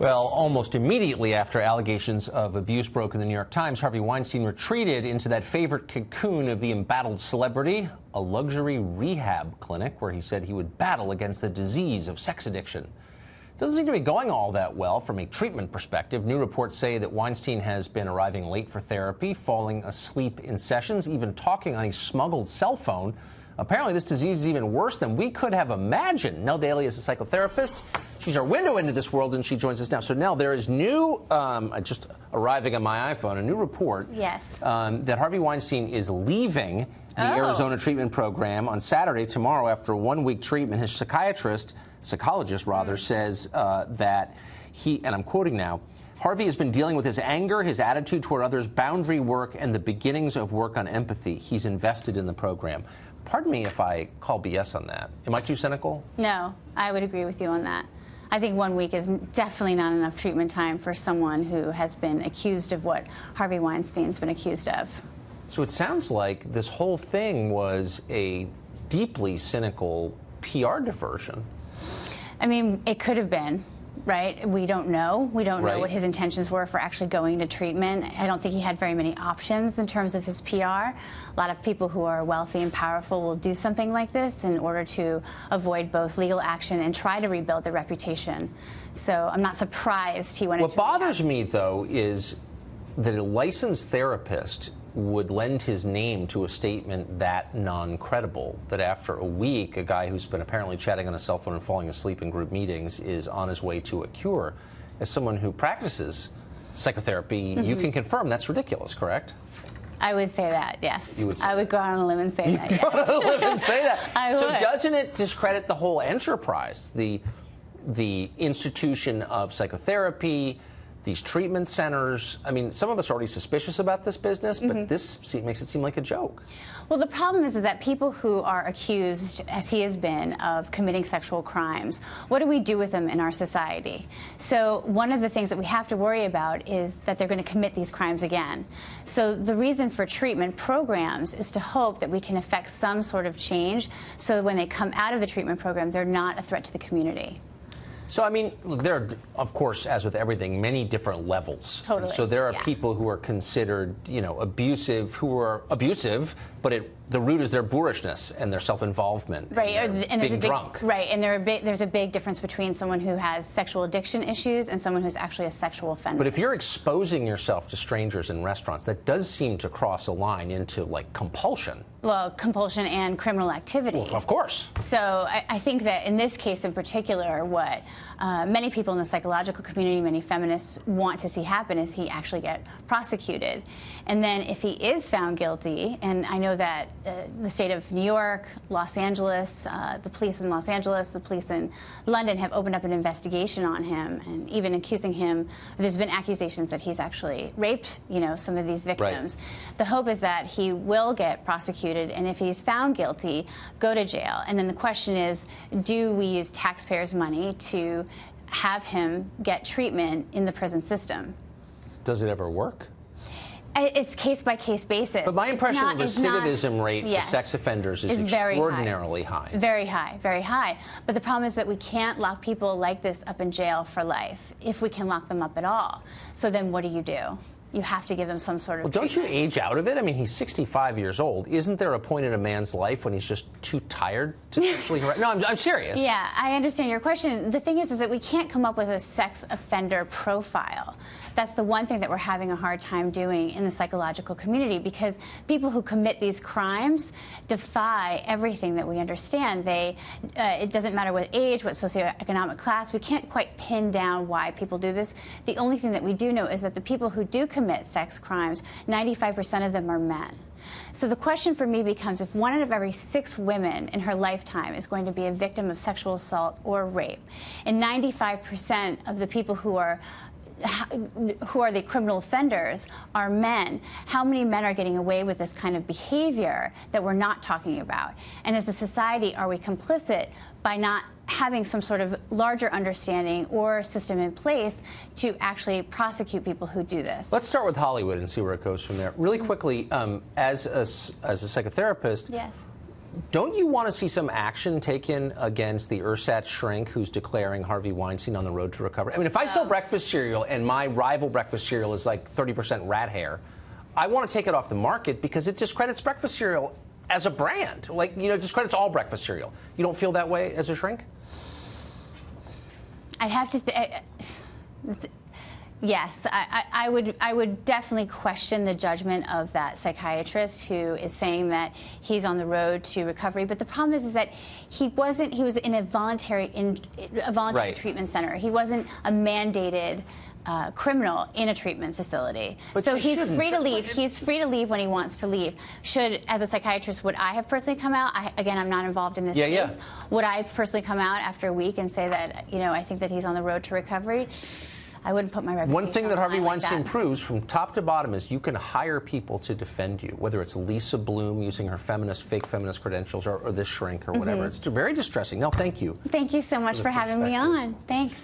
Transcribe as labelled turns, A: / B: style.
A: Well, almost immediately after allegations of abuse broke in the New York Times, Harvey Weinstein retreated into that favorite cocoon of the embattled celebrity, a luxury rehab clinic where he said he would battle against the disease of sex addiction. Doesn't seem to be going all that well from a treatment perspective. New reports say that Weinstein has been arriving late for therapy, falling asleep in sessions, even talking on a smuggled cell phone. Apparently, this disease is even worse than we could have imagined. Nell Daly is a psychotherapist. She's our window into this world, and she joins us now. So, Nell, there is new, just arriving on my iPhone, a new report that Harvey Weinstein is leaving the Arizona treatment program on Saturday, tomorrow, after a one-week treatment. His psychologist, says that he, and I'm quoting now, Harvey has been dealing with his anger, his attitude toward others, boundary work, and the beginnings of work on empathy. He's invested in the program. Pardon me if I call BS on that. Am I too cynical?
B: No, I would agree with you on that. I think 1 week is definitely not enough treatment time for someone who has been accused of what Harvey Weinstein's been accused of.
A: So it sounds like this whole thing was a deeply cynical PR diversion.
B: I mean, it could have been, right? We don't know. We don't know what his intentions were for actually going to treatment. I don't think he had very many options in terms of his PR. A lot of people who are wealthy and powerful will do something like this in order to avoid both legal action and try to rebuild their reputation. So I'm not surprised he went into
A: What bothers me, though, is that a licensed therapist would lend his name to a statement that non-credible, that after a week, a guy who's been apparently chatting on a cell phone and falling asleep in group meetings is on his way to a cure. As someone who practices psychotherapy, you can confirm that's ridiculous, correct?
B: I would say that, yes.
A: You would say
B: I would go out on a limb and say that, yes.
A: Go out on a limb and say that.
B: I
A: so
B: would.
A: Doesn't it discredit the whole enterprise, the institution of psychotherapy, these treatment centers? I mean, some of us are already suspicious about this business, but this makes it seem like a joke.
B: Well, the problem is that people who are accused, as he has been, of committing sexual crimes, what do we do with them in our society? So one of the things that we have to worry about is that they're going to commit these crimes again. So the reason for treatment programs is to hope that we can effect some sort of change so that when they come out of the treatment program, they're not a threat to the community.
A: So, I mean, there are, of course, as with everything, many different levels.
B: Totally.
A: So there are people who are considered, abusive, who are abusive, but the root is their boorishness and their self-involvement.
B: Right.
A: And being drunk.
B: Right. And there's a big difference between someone who has sexual addiction issues and someone who's actually a sexual offender.
A: But if you're exposing yourself to strangers in restaurants, that does seem to cross a line into, like, compulsion.
B: Well, compulsion and criminal activity.
A: Well, of course.
B: So I think that in this case in particular, what many people in the psychological community, many feminists want to see happen is he actually get prosecuted. And then if he is found guilty, and I know that the state of New York, Los Angeles, the police in Los Angeles, the police in London have opened up an investigation on him and even accusing him. There's been accusations that he's actually raped, some of these victims. Right. The hope is that he will get prosecuted, and if he's found guilty, go to jail. And then the question is, do we use taxpayers' money to have him get treatment in the prison system?
A: Does it ever work?
B: It's case-by-case basis.
A: But my impression of the recidivism rate for sex offenders is extraordinarily high.
B: Very high, very high. But the problem is that we can't lock people like this up in jail for life, if we can lock them up at all. So then what do? You have to give them some sort of
A: Well, don't you age out of it? I mean, he's 65 years old. Isn't there a point in a man's life when he's just too tired to sexually harass? No, I'm serious.
B: Yeah, I understand your question. The thing is that we can't come up with a sex offender profile. That's the one thing that we're having a hard time doing in the psychological community, because people who commit these crimes defy everything that we understand. It doesn't matter what age, what socioeconomic class. We can't quite pin down why people do this. The only thing that we do know is that the people who do commit sex crimes, 95% of them are men. So the question for me becomes, if 1 out of every 6 women in her lifetime is going to be a victim of sexual assault or rape, and 95% of the people who are the criminal offenders are men, how many men are getting away with this kind of behavior that we're not talking about? And as a society, are we complicit by not having some sort of larger understanding or system in place to actually prosecute people who do this?
A: Let's start with Hollywood and see where it goes from there. Really quickly, as a psychotherapist,
B: yes.
A: Don't you want to see some action taken against the ersatz shrink who's declaring Harvey Weinstein on the road to recovery? I mean, if I sell breakfast cereal and my rival breakfast cereal is like 30% rat hair, I want to take it off the market because it discredits breakfast cereal as a brand. Like, you know, it discredits all breakfast cereal. You don't feel that way as a shrink?
B: I'd have to yes, I would definitely question the judgment of that psychiatrist who is saying that he's on the road to recovery. But the problem is that he was in a voluntary
A: Right.
B: treatment center. He wasn't a mandated criminal in a treatment facility.
A: But
B: so
A: you
B: he's
A: shouldn't.
B: free to leave. He's free to leave when he wants to leave. As a psychiatrist, would I have personally come out? Again, I'm not involved in this case.
A: Yeah.
B: Would I personally come out after a week and say that, you know, I think that he's on the road to recovery? I wouldn't put my reputation
A: One thing that Harvey
B: on the line
A: Weinstein
B: like that.
A: proves from top to bottom is you can hire people to defend you, whether it's Lisa Bloom using her fake feminist credentials or this shrink or whatever. It's very distressing. No, thank you.
B: Thank you so much for having me on. Thanks.